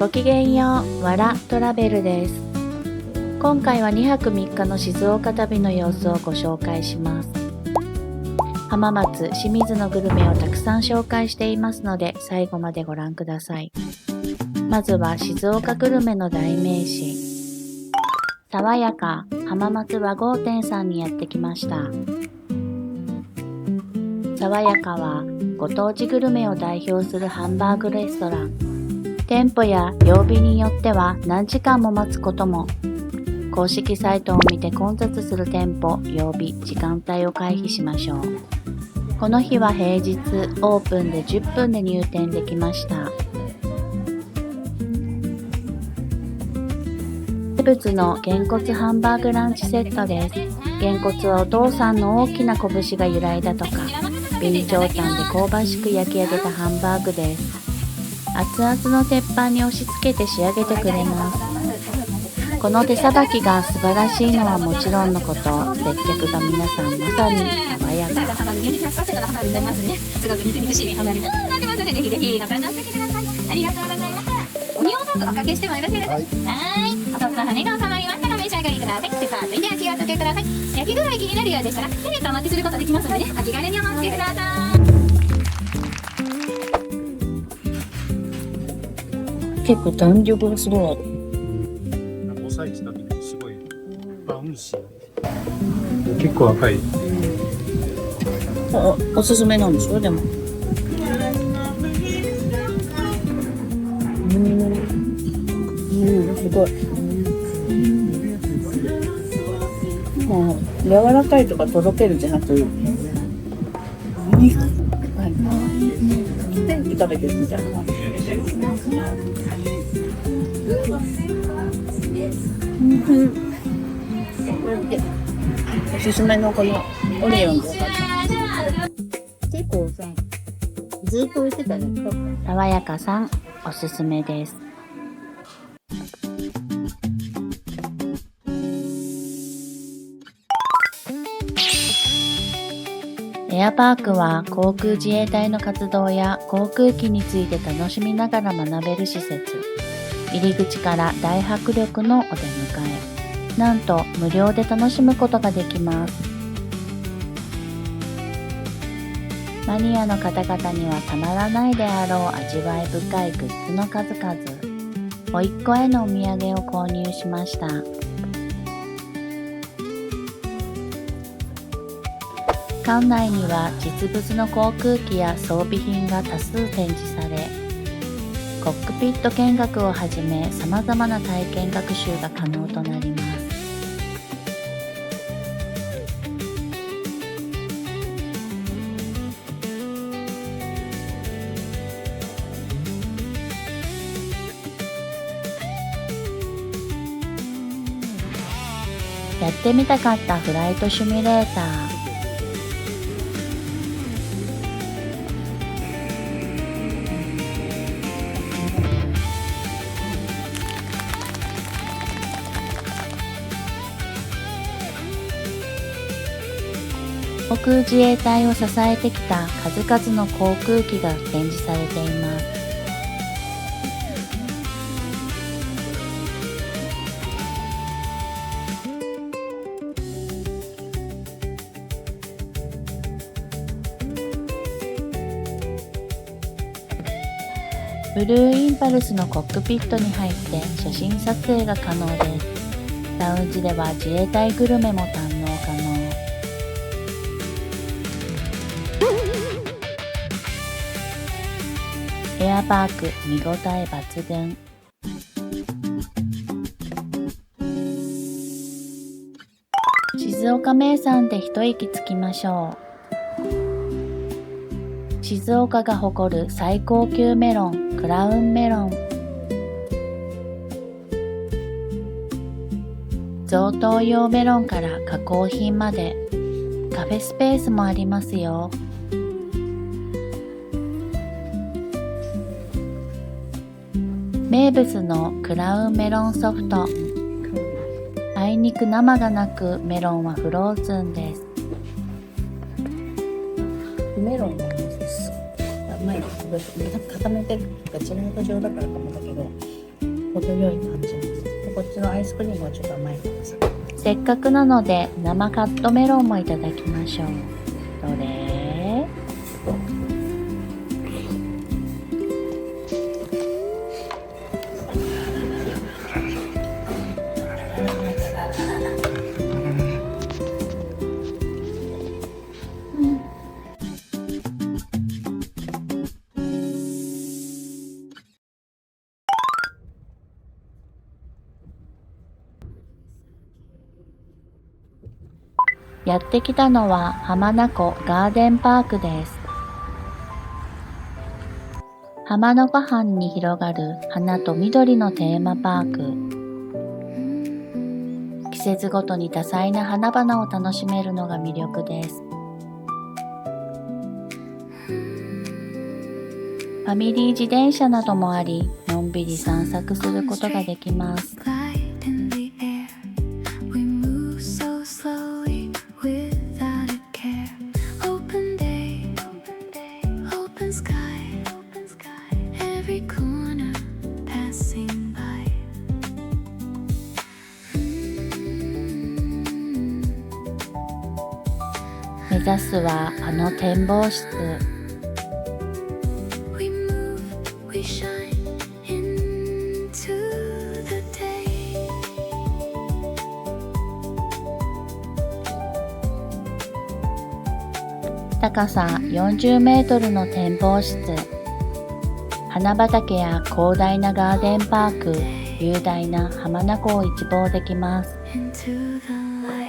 ごきげんよう、わらトラベルです。今回は2泊3日の静岡旅の様子をご紹介します。浜松、清水のグルメをたくさん紹介していますので、最後までご覧ください。まずは静岡グルメの代名詞、爽やか浜松和合店さんにやってきました。爽やかはご当地グルメを代表するハンバーグレストラン。店舗や曜日によっては何時間も待つことも。公式サイトを見て混雑する店舗、曜日、時間帯を回避しましょう。この日は平日、オープンで10分で入店できました。名物のげんこつハンバーグランチセットです。げんこつはお父さんの大きな拳が由来だとか、備長炭で香ばしく焼き上げたハンバーグです。熱々の鉄板に押し付けて仕上げてくれます。この手さばきが素晴らしいのはもちろんのこと、接客が皆さんまさに爽やか。オニオンサンドおかけしてもよろしいですか。はい。お父さん羽が収まりましたら召し上がりください。では続いて焼きをつけください。焼き具合気になるようでしたら手でお待ちすることできますので、お気軽にお待ちください。結構弾力がすごい。おさえした時にすごいバウンシー。結構赤い。おすすめなんでしょでも。すごい。もう柔らかいとかとろけるじゃなくて、肉、ステーキ食べてるみたいな。おすすめのこのオニオンとか結構さ、ずっと置いてたね。爽やかさんおすすめです。エアパークは航空自衛隊の活動や航空機について楽しみながら学べる施設。入り口から大迫力のお出迎え。なんと無料で楽しむことができます。マニアの方々にはたまらないであろう味わい深いグッズの数々。おいっ子へのお土産を購入しました。館内には実物の航空機や装備品が多数展示され、コックピット見学をはじめ様々な体験学習が可能となります。やってみたかったフライトシミュレーター。航空自衛隊を支えてきた数々の航空機が展示されています。ブルーインパルスのコックピットに入って写真撮影が可能です。ラウンジでは自衛隊グルメも堪能可能。エアパーク見応え抜群。静岡名産で一息つきましょう。静岡が誇る最高級メロン、クラウンメロン。贈答用メロンから加工品まで、カフェスペースもありますよ。名物のクラウンメロンソフト。あいにく生がなくメロンはフローズンです。メロンは甘い固めてるかチョコレート状だからかもだけど、程よい感じです。でこっちのアイスクリームはちょっと甘いです。せっかくなので生カットメロンもいただきましょう。どれ？やってきたのは浜名湖ガーデンパークです。浜名湖畔に広がる花と緑のテーマパーク。季節ごとに多彩な花々を楽しめるのが魅力です。ファミリー自転車などもあり、のんびり散策することができます。目指すはあの展望室。高さ40メートルの展望室。花畑や広大なガーデンパーク、雄大な浜名湖を一望できます。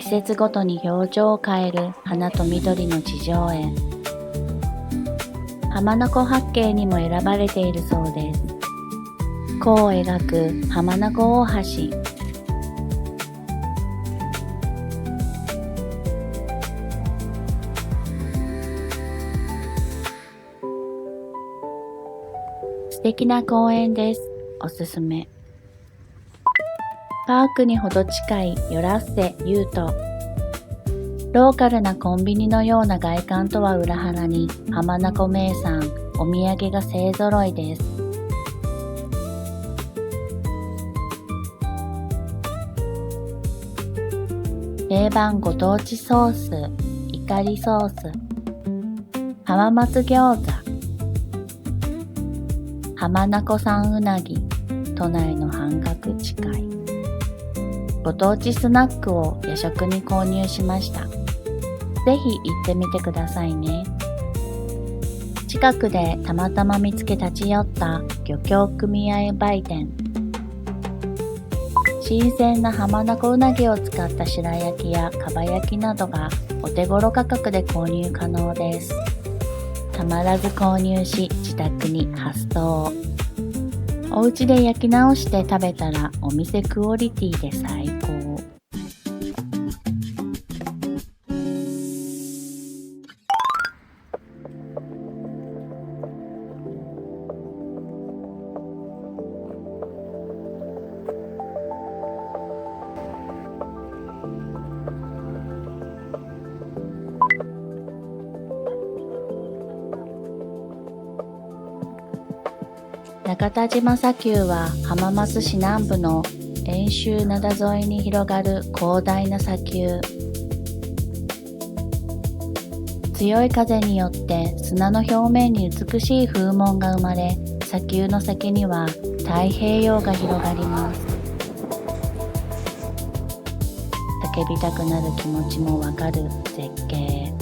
季節ごとに表情を変える花と緑の地上絵。浜名湖八景にも選ばれているそうです。弧を描く浜名湖大橋。素敵な公園です。おすすめ。パークにほど近いヨラッセユート。ローカルなコンビニのような外観とは裏腹に浜名湖名産お土産が勢ぞろいです。定番ご当地ソース、イカリソース、浜松餃子、浜名湖産うなぎ、都内の半額近い。ご当地スナックを夜食に購入しました。ぜひ行ってみてくださいね。近くでたまたま見つけ立ち寄った漁協組合売店。新鮮な浜名湖うなぎを使った白焼きやかば焼きなどがお手頃価格で購入可能です。たまらず購入し自宅に発送。お家で焼き直して食べたらお店クオリティで最高。中田島砂丘は浜松市南部の遠州灘沿いに広がる広大な砂丘。強い風によって砂の表面に美しい風紋が生まれ、砂丘の先には太平洋が広がります。叫びたくなる気持ちもわかる絶景。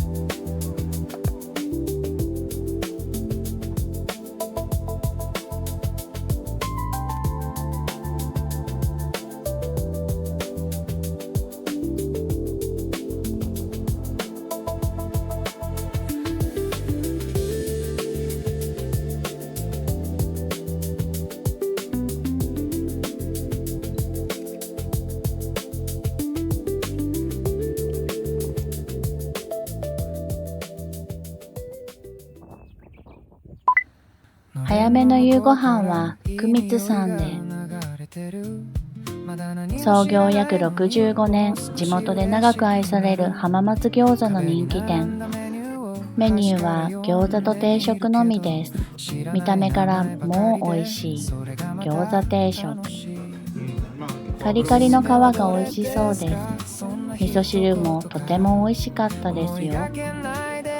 早めの夕ご飯は久光さんで。創業約65年、地元で長く愛される浜松餃子の人気店。メニューは餃子と定食のみです。見た目からもう美味しい餃子定食。カリカリの皮が美味しそうです。味噌汁もとても美味しかったですよ。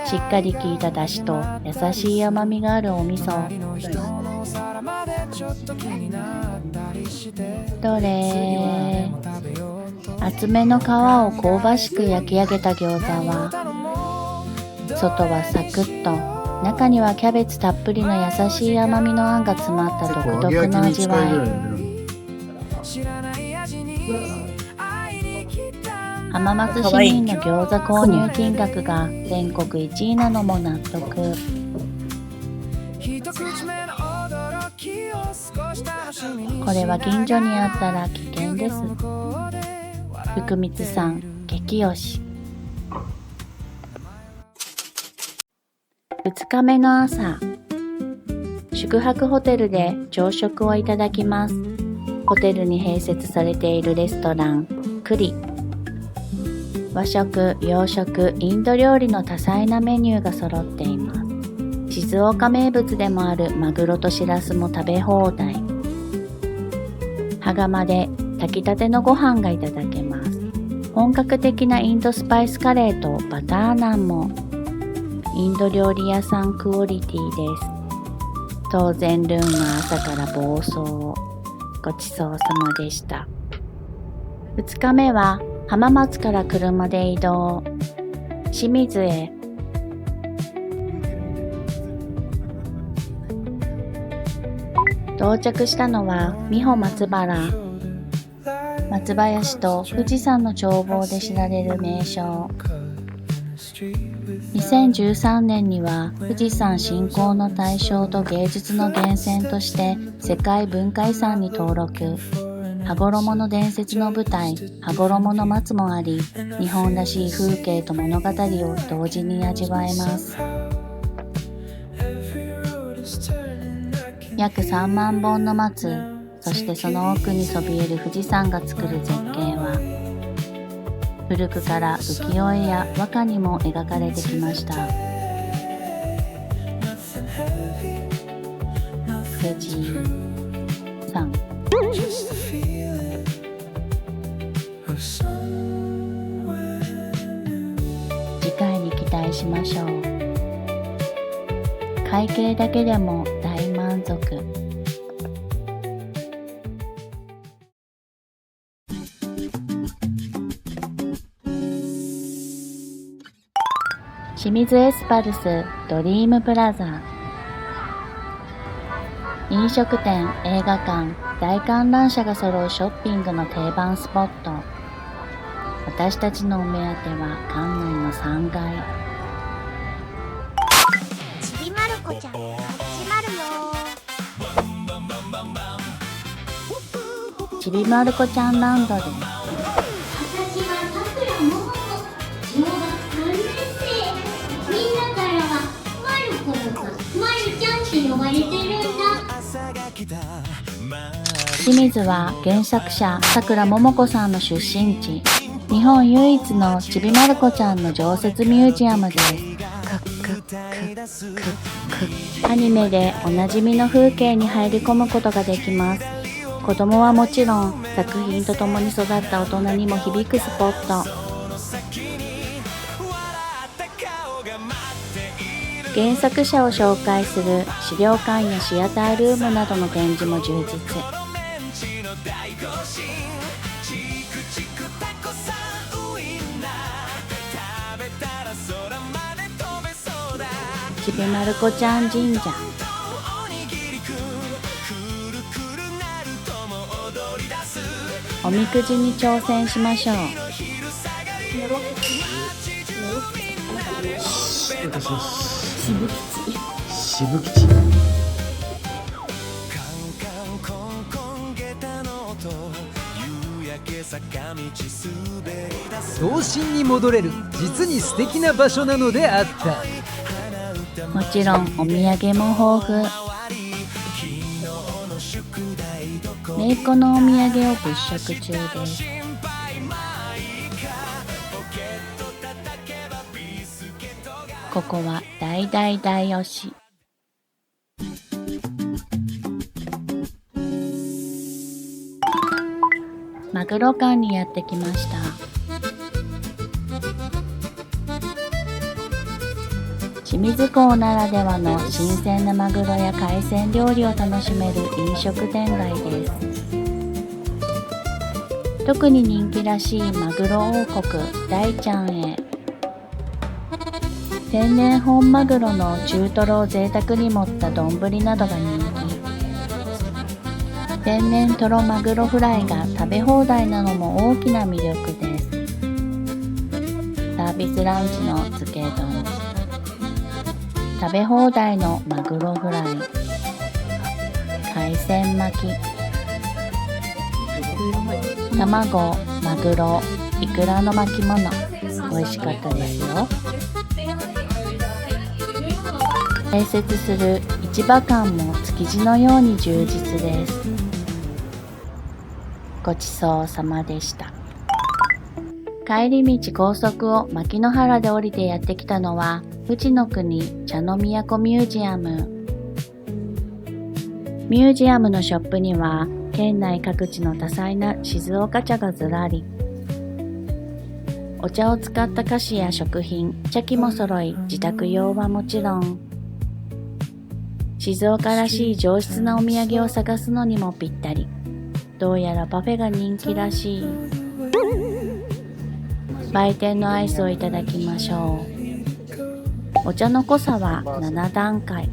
しっかり効いた出汁と優しい甘みがあるお味噌。どれ？厚めの皮を香ばしく焼き上げた餃子は、外はサクッと、中にはキャベツたっぷりの優しい甘みのあんが詰まった独特の味わい。浜松市民の餃子購入金額が全国1位なのも納得。これは近所にあったら危険です。福光さん激推し。2日目の朝、宿泊ホテルで朝食をいただきます。ホテルに併設されているレストランクリ。和食、洋食、インド料理の多彩なメニューが揃っています。静岡名物でもあるマグロとシラスも食べ放題。羽釜で炊きたてのご飯がいただけます。本格的なインドスパイスカレーとバターナンもインド料理屋さんクオリティです。当然ルーンは朝から暴走。ごちそうさまでした。2日目は浜松から車で移動。清水へ。到着したのは美保松原。松林と富士山の眺望で知られる名所。2013年には富士山信仰の対象と芸術の源泉として世界文化遺産に登録。羽衣の伝説の舞台、羽衣の松もあり、日本らしい風景と物語を同時に味わえます。約3万本の松、そしてその奥にそびえる富士山が作る絶景は、古くから浮世絵や和歌にも描かれてきました。富士山。次回に期待しましょう。会計だけでも大満足。清水エスパルスドリームプラザ。飲食店、映画館、大観覧車が揃うショッピングの定番スポット。私たちのお目当ては館内の3階。ちびまる子ちゃん始まるよ。ちびまる子ちゃんランドです。私はさくらももこ、小学3年生。みんなからはまる子とかまるちゃんって呼ばれてるんだ。清水は原作者さくらももこさんの出身地。日本唯一のちびまる子ちゃんの常設ミュージアムです。アニメでおなじみの風景に入り込むことができます。子供はもちろん作品と共に育った大人にも響くスポット。原作者を紹介する資料館やシアタールームなどの展示も充実。ちびまる子ちゃん神社。おみくじに挑戦しましょう。渋吉。童心に戻れる実に素敵な場所なのであった。もちろんお土産も豊富。姪っ子のお土産を物色中です。ここは大大大推し。マグロ館にやってきました。清水港ならではの新鮮なマグロや海鮮料理を楽しめる飲食店街です。特に人気らしいマグロ王国大ちゃんへ。天然本マグロの中トロを贅沢に盛った丼などが人気。天然トロマグロフライが食べ放題なのも大きな魅力です。サービスランチの漬け丼、食べ放題のマグロフライ、海鮮巻き、卵、マグロ、イクラの巻物、美味しかったですよ。併設する市場館も築地のように充実です。ごちそうさまでした。帰り道高速を牧之原で降りてやってきたのは富士の国茶の都ミュージアム。ミュージアムのショップには県内各地の多彩な静岡茶がずらり。お茶を使った菓子や食品、茶器も揃い、自宅用はもちろん、静岡らしい上質なお土産を探すのにもぴったり。どうやらパフェが人気らしい。売店のアイスをいただきましょう。お茶の濃さは7段階。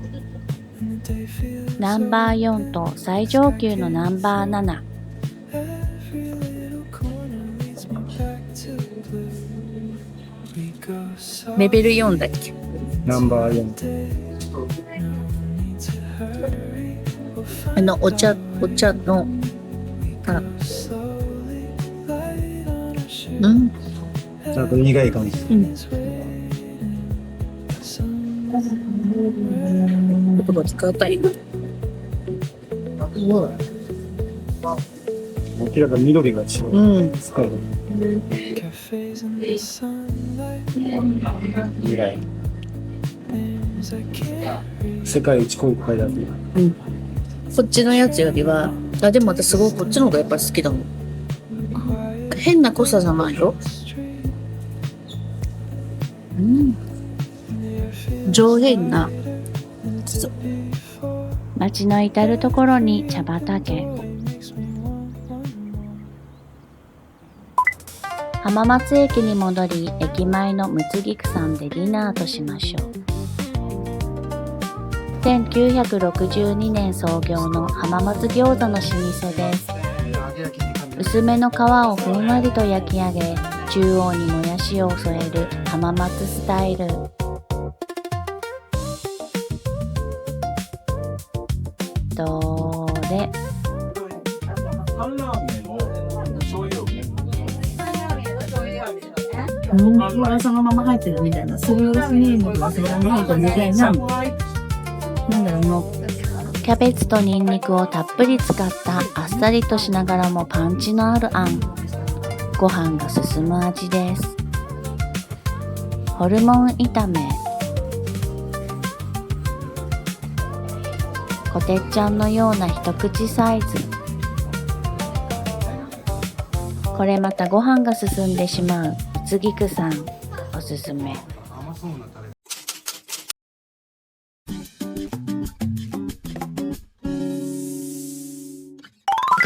ナンバー4と最上級のナンバー7。レベル4だっけ？ナンバー4。お茶のちょっと苦い感じ。言葉使いたい。明らかに緑が違う。使う。苦い。世界一濃い書いてある。こっちのやつよりは、でも私すごくこっちの方がやっぱり好きだもん。変な濃さじゃないよ。上品な。街の至るところに茶畑。浜松駅に戻り、駅前のむつぎくさんでディナーとしましょう。1962年創業の浜松餃子の老舗です。薄めの皮をふんわりと焼き上げ、中央にもやしを添える浜松スタイル。どれ？そのまま入ってるみたいな、すりおろしネームがそのまま入ってるみたいな。なんだろうの。キャベツとニンニクをたっぷり使ったあっさりとしながらもパンチのあるあん。ご飯が進む味です。ホルモン炒め。こてっちゃんのような一口サイズ。これまたご飯が進んでしまうむつぎくさんおすすめ。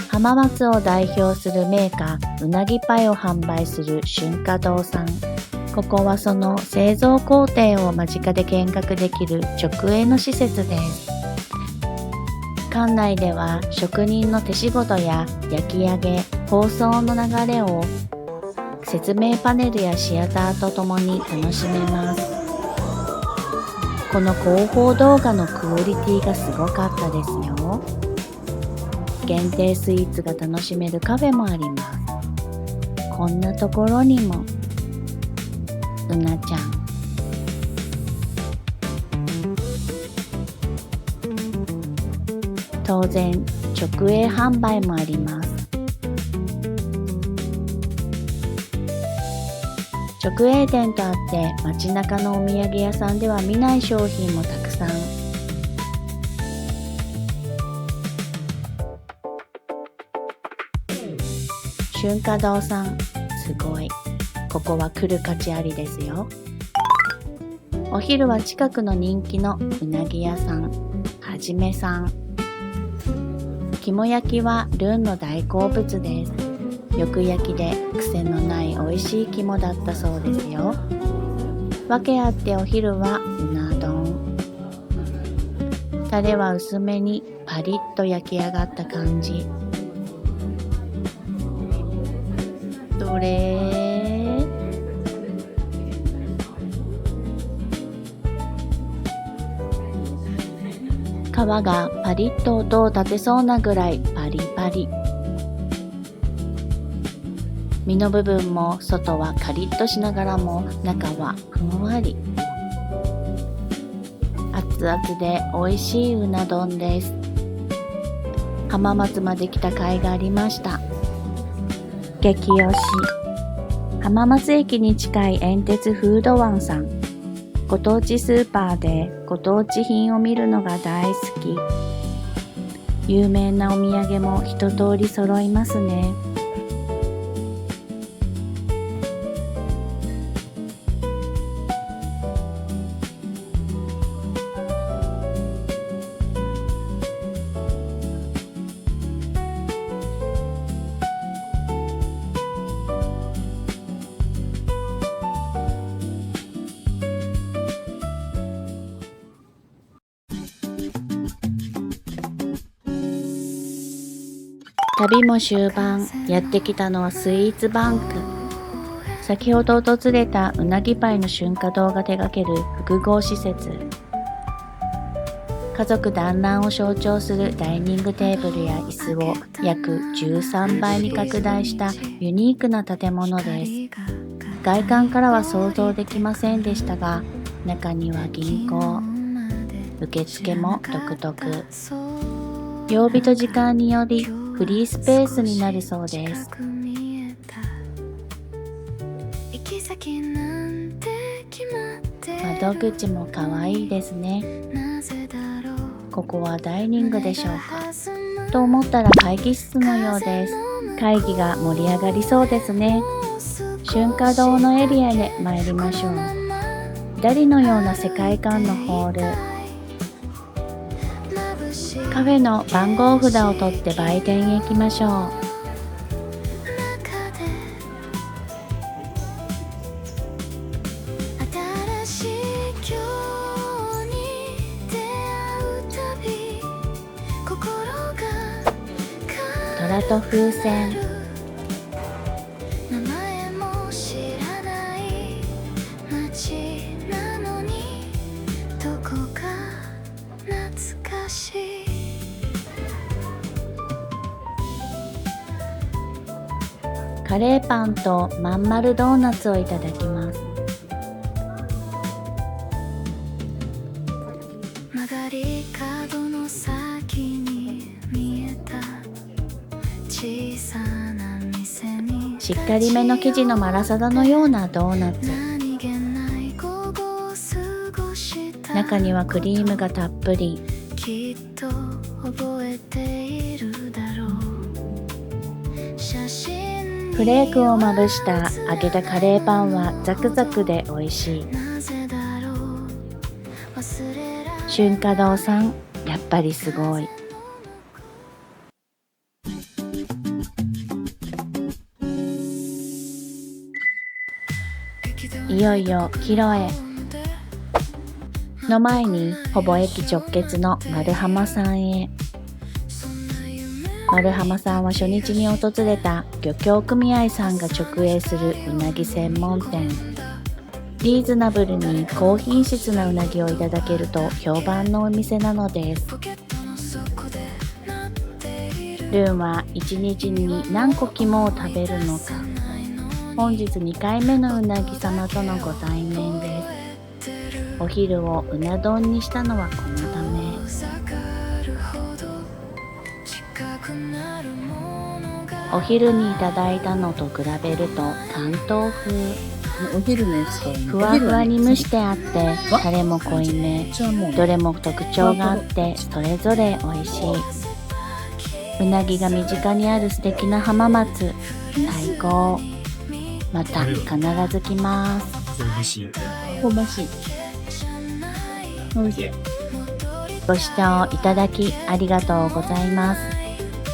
浜松を代表するメーカーうなぎパイを販売する春華堂さん。ここはその製造工程を間近で見学できる直営の施設です。館内では職人の手仕事や焼き上げ、包装の流れを説明パネルやシアターとともに楽しめます。この広報動画のクオリティがすごかったですよ。限定スイーツが楽しめるカフェもあります。こんなところにもうなちゃん。当然直営販売もあります。直営店とあって街中のお土産屋さんでは見ない商品もたくさん。春華堂さん、すごい。ここは来る価値ありですよ。お昼は近くの人気のうなぎ屋さん、はじめさん。肝焼きはルンの大好物です。よく焼きで癖のない美味しい肝だったそうですよ。わけあってお昼はうな丼。タレは薄めにパリッと焼き上がった感じ。どれ？皮がパリッと音を立てそうなぐらいパリパリ。身の部分も外はカリッとしながらも中はふんわり。熱々で美味しいうな丼です。浜松まで来た甲斐がありました。激推し。浜松駅に近い煙鉄フードワンさん。ご当地スーパーでご当地品を見るのが大好き。有名なお土産も一通り揃いますね。旅も終盤、やってきたのはスイーツバンク。先ほど訪れたうなぎパイの春華堂が手掛ける複合施設。家族団らんを象徴するダイニングテーブルや椅子を約13倍に拡大したユニークな建物です。外観からは想像できませんでしたが、中には銀行。受付も独特。曜日と時間によりフリースペースになるそうです。窓口も可愛いですね。ここはダイニングでしょうかと思ったら会議室のようです。会議が盛り上がりそうですね。春華堂のエリアへ参りましょう。左のような世界観のホール。カフェの番号札を取って売店へ行きましょう。虎と風船。カレーパンとまん丸ドーナツをいただきます。曲がり角の先に見えた小さな店にしっかりめの生地のマラサダのようなドーナツ。何気ない午後を過ごした中にはクリームがたっぷり。きっと覚えているだろう。写真フレークをまぶした揚げたカレーパンはザクザクで美味しい。なぜだろう忘れられ春華堂さん、やっぱりすごい。いよいよ帰路へ。の前にほぼ駅直結の丸浜さんへ。丸浜さんは初日に訪れた漁協組合さんが直営するうなぎ専門店。リーズナブルに高品質なうなぎをいただけると評判のお店なのです。ルーンは1日に何個肝を食べるのか。本日2回目のうなぎ様とのご対面です。お昼をうな丼にしたのはこのため。お昼にいただいたのと比べると関東風。お昼のやつからね。ふわふわに蒸してあってタレも濃いめ。どれも特徴があってそれぞれ美味しい。うなぎが身近にある素敵な浜松。最高。また必ず来ます。香ばしい。香ばしい。おいしい。ご視聴いただきありがとうございます。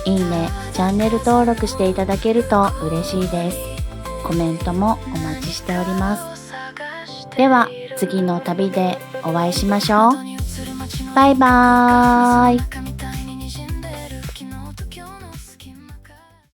いいね、チャンネル登録していただけると嬉しいです。コメントもお待ちしております。では次の旅でお会いしましょう。バイバーイ。